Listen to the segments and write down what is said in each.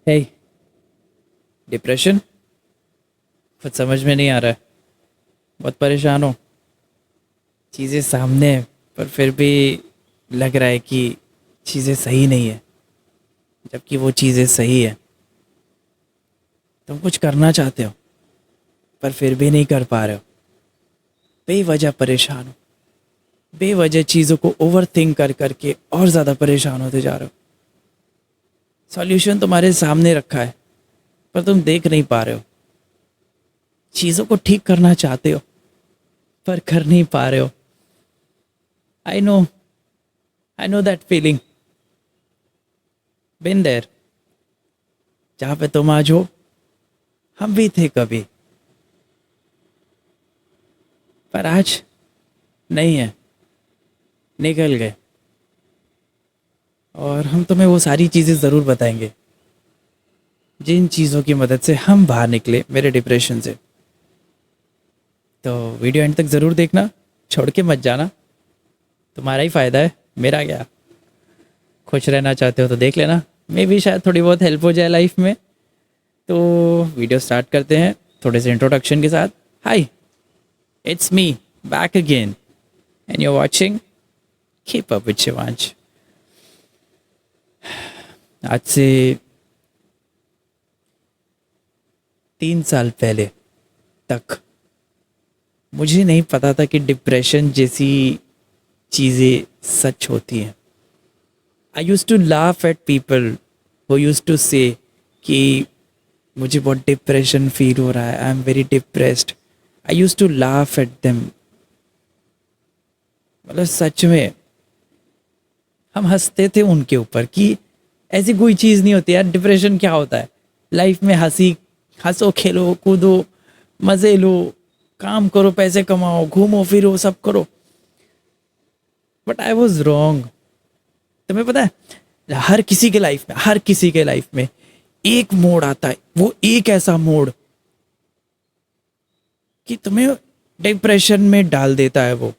हे, depression कुछ समझ में नहीं आ रहा है। बहुत परेशान हो। चीज़ें सामने है पर फिर भी लग रहा है कि चीज़ें सही नहीं है, जबकि वो चीज़ें सही है। तुम कुछ करना चाहते हो पर फिर भी नहीं कर पा रहे हो। बेवजह परेशान हो। बेवजह चीज़ों को ओवर थिंक कर करके और ज़्यादा परेशान होते जा रहे हो। सॉल्यूशन तुम्हारे सामने रखा है पर तुम देख नहीं पा रहे हो। चीज़ों को ठीक करना चाहते हो पर कर नहीं पा रहे हो। I know, I know that feeling. Been there. जहाँ पे तुम आज हो हम भी थे कभी, पर आज नहीं है। निकल गए। और हम तुम्हें वो सारी चीज़ें ज़रूर बताएंगे जिन चीज़ों की मदद से हम बाहर निकले मेरे डिप्रेशन से। तो वीडियो एंड तक ज़रूर देखना, छोड़ के मत जाना। तुम्हारा ही फ़ायदा है, मेरा क्या। खुश रहना चाहते हो तो देख लेना, मे भी शायद थोड़ी बहुत हेल्प हो जाए लाइफ में। तो वीडियो स्टार्ट करते हैं थोड़े से इंट्रोडक्शन के साथ। Hi, it's me back again and you are watching keep up with Shivansh. आज से 3 साल पहले तक मुझे नहीं पता था कि डिप्रेशन जैसी चीज़ें सच होती हैं। I use to laugh at people who use to say कि मुझे बहुत डिप्रेशन फील हो रहा है, I am very depressed. I use to laugh at them. मतलब सच में हम हंसते थे उनके ऊपर कि ऐसी कोई चीज़ नहीं होती यार, डिप्रेशन क्या होता है। लाइफ में हंसो, खेलो, कूदो, मज़े लो, काम करो, पैसे कमाओ, घूमो फिरो, सब करो। But I was wrong. तुम्हें पता है, हर किसी के लाइफ में एक मोड़ आता है, वो एक ऐसा मोड़ कि तुम्हें डिप्रेशन में डाल देता है वो।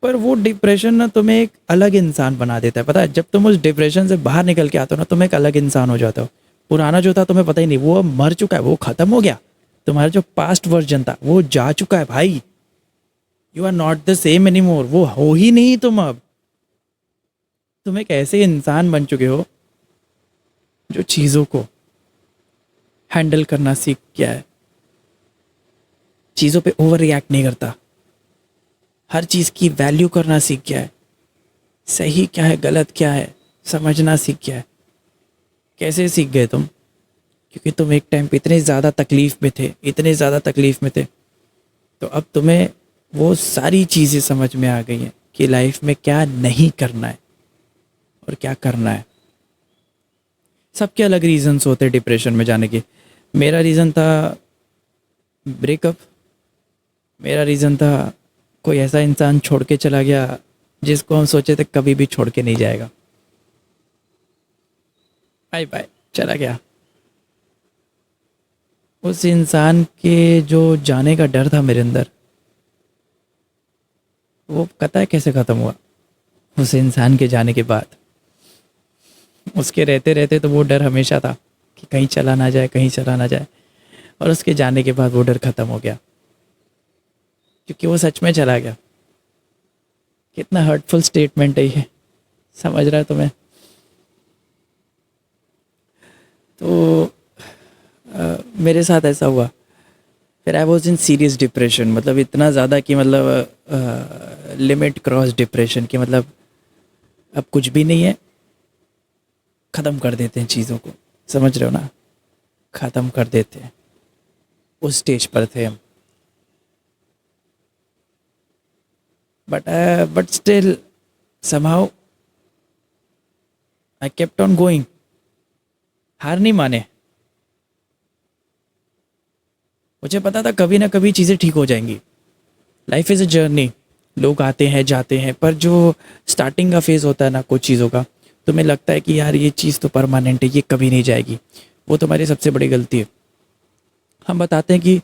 पर वो डिप्रेशन ना तुम्हें एक अलग इंसान बना देता है। पता है, जब तुम उस डिप्रेशन से बाहर निकल के आते हो ना, तुम एक अलग इंसान हो जाते हो। पुराना जो था तुम्हें पता ही नहीं, वो अब मर चुका है, वो खत्म हो गया। तुम्हारा जो पास्ट वर्जन था वो जा चुका है भाई। You are not the same any more. वो हो ही नहीं तुम अब। तुम एक ऐसे इंसान बन चुके हो जो चीज़ों को हैंडल करना सीख गया है, चीज़ों पे ओवर रिएक्ट नहीं करता, हर चीज़ की वैल्यू करना सीख गया है। सही क्या है, गलत क्या है, समझना सीख गया है। कैसे सीख गए तुम? क्योंकि तुम एक टाइम पे इतने ज़्यादा तकलीफ़ में थे, इतने ज़्यादा तकलीफ़ में थे, तो अब तुम्हें वो सारी चीज़ें समझ में आ गई हैं कि लाइफ में क्या नहीं करना है और क्या करना है। सबके अलग रीजंस होते हैं डिप्रेशन में जाने के। मेरा रीज़न था ब्रेकअप। मेरा रीज़न था कोई ऐसा इंसान छोड़ के चला गया जिसको हम सोचे थे कभी भी छोड़ के नहीं जाएगा। बाय बाय, चला गया। उस इंसान के जो जाने का डर था मेरे अंदर, वो पता है कैसे ख़त्म हुआ? उस इंसान के जाने के बाद। उसके रहते रहते तो वो डर हमेशा था कि कहीं चला ना जाए, कहीं चला ना जाए। और उसके जाने के बाद वो डर ख़त्म हो गया, क्योंकि वो सच में चला गया। कितना हर्टफुल स्टेटमेंट है ये, समझ रहा है तुम्हें? तो मेरे साथ ऐसा हुआ। फिर I was in serious depression, मतलब इतना ज़्यादा कि मतलब लिमिट क्रॉस डिप्रेशन की। मतलब अब कुछ भी नहीं है, ख़त्म कर देते हैं चीज़ों को। समझ रहे हो ना? ख़त्म कर देते हैं। उस स्टेज पर थे हम। But still somehow I kept on going. हार नहीं माने। मुझे पता था कभी ना कभी चीज़ें ठीक हो जाएंगी। Life is a journey. लोग आते हैं जाते हैं, पर जो स्टार्टिंग का फेज़ होता है ना कुछ चीज़ों का, तुम्हें लगता है कि यार ये चीज़ तो परमानेंट है, ये कभी नहीं जाएगी। वो तुम्हारी सबसे बड़ी गलती है। हम बताते हैं कि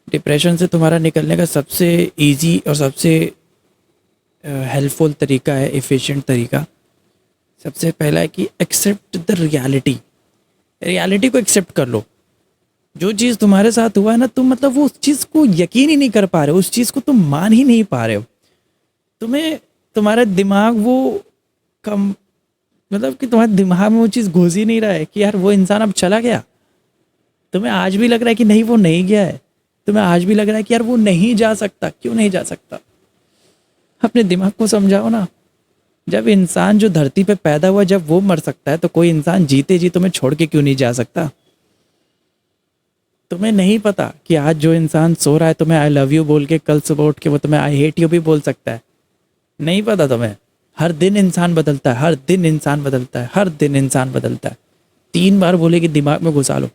डिप्रेशन से तुम्हारा निकलने का सबसे इजी और सबसे हेल्पफुल तरीका है, एफिशिएंट तरीका। सबसे पहला है कि एक्सेप्ट द रियलिटी रियलिटी को एक्सेप्ट कर लो। जो चीज़ तुम्हारे साथ हुआ है ना, तुम मतलब वो उस चीज़ को यकीन ही नहीं कर पा रहे हो, उस चीज़ को तुम मान ही नहीं पा रहे हो। तुम्हें तुम्हारा दिमाग वो कम मतलब कि तुम्हारे दिमाग में वो चीज़ घुस ही नहीं रहा है कि यार वो इंसान अब चला गया। तुम्हें आज भी लग रहा है कि नहीं वो नहीं गया है, तुम्हें आज भी लग रहा है कि यार वो नहीं जा सकता। क्यों नहीं जा सकता? अपने दिमाग को समझाओ ना। जब इंसान जो धरती पे पैदा हुआ जब वो मर सकता है, तो कोई इंसान जीते जी तुम्हें छोड़ के क्यों नहीं जा सकता? तुम्हें नहीं पता कि आज जो इंसान सो रहा है तुम्हें आई लव यू बोल के, कल सुबह उठ के वो तुम्हें आई हेट यू भी बोल सकता है। नहीं पता तुम्हें? हर दिन इंसान बदलता है, हर दिन इंसान बदलता है, हर दिन इंसान बदलता है। 3 बार बोले कि दिमाग में घुसा लो।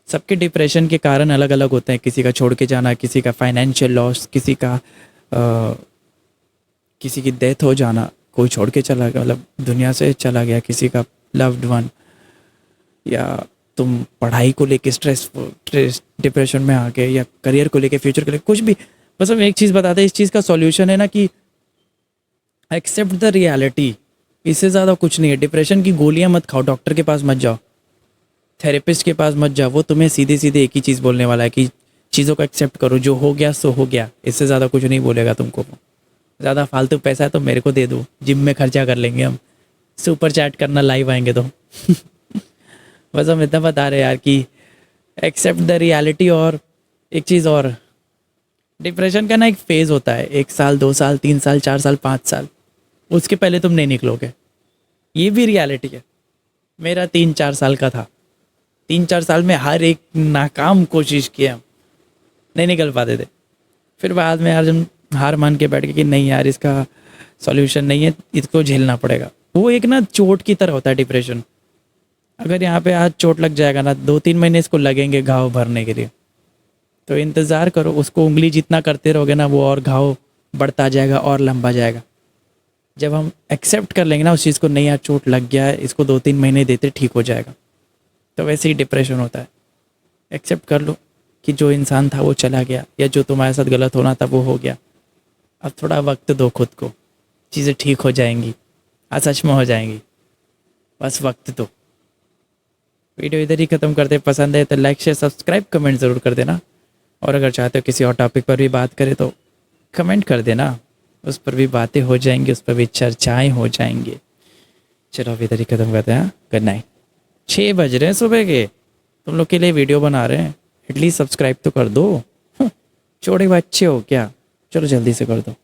सबके डिप्रेशन के कारण अलग अलग होते हैं। किसी का छोड़ के जाना, किसी का फाइनेंशियल लॉस, किसी की डेथ हो जाना, कोई छोड़ के चला गया मतलब दुनिया से चला गया, किसी का लव्ड वन, या तुम पढ़ाई को लेके स्ट्रेस डिप्रेशन में आ गए, या करियर को लेके, फ्यूचर को लेके, कुछ भी। बस हम एक चीज़ बताते हैं, इस चीज़ का सॉल्यूशन है ना कि एक्सेप्ट द रियलिटी। इससे ज़्यादा कुछ नहीं है। डिप्रेशन की गोलियां मत खाओ, डॉक्टर के पास मत जाओ, थेरेपिस्ट के पास मत जाओ। वो तुम्हें सीधे सीधे एक ही चीज़ बोलने वाला है कि चीज़ों को एक्सेप्ट करो, जो हो गया सो हो गया। इससे ज़्यादा कुछ नहीं बोलेगा तुमको। ज़्यादा फालतू पैसा है तो मेरे को दे दो, जिम में खर्चा कर लेंगे हम, सुपर चैट करना, लाइव आएंगे तो। बस हम इतना बता रहे यार कि एक्सेप्ट द रियलिटी। और एक चीज़ और, डिप्रेशन का ना एक फेज़ होता है, 1 साल, 2 साल, 3 साल, 4 साल, 5 साल, उसके पहले तुम नहीं निकलोगे। ये भी रियलिटी है। मेरा 3-4 साल का था। 3-4 साल में हर एक नाकाम कोशिश किया, नहीं निकल पाते थे। फिर बाद में यार जब हार मान के बैठ गए कि नहीं यार इसका सॉल्यूशन नहीं है, इसको झेलना पड़ेगा। वो एक ना चोट की तरह होता है डिप्रेशन। अगर यहाँ पे आज चोट लग जाएगा ना, 2-3 महीने इसको लगेंगे घाव भरने के लिए। तो इंतज़ार करो, उसको उंगली जितना करते रहोगे ना, वो और घाव बढ़ता जाएगा और लंबा जाएगा। जब हम एक्सेप्ट कर लेंगे ना उस चीज़ को, नहीं यार चोट लग गया है, इसको 2-3 महीने देते ठीक हो जाएगा। तो वैसे ही डिप्रेशन होता है। एक्सेप्ट कर लो कि जो इंसान था वो चला गया, या जो तुम्हारे साथ गलत होना था वो हो गया। अब थोड़ा वक्त दो खुद को, चीज़ें ठीक हो जाएंगी, सच में हो जाएंगी। बस वक्त दो। वीडियो इधर ही ख़त्म करते। पसंद है तो लाइक, शेयर, सब्सक्राइब, कमेंट ज़रूर कर देना। और अगर चाहते हो किसी और टॉपिक पर भी बात करें तो कमेंट कर देना, उस पर भी बातें हो जाएंगी, उस पर भी चर्चाएँ हो जाएंगी। चलो अब इधर ही ख़त्म करते हैं। Good night. 6 बज रहे हैं सुबह के, तुम लोग के लिए वीडियो बना रहे हैं, एटलीस्ट सब्सक्राइब तो कर दो। छोटे बच्चे हो क्या? चलो जल्दी से कर दो।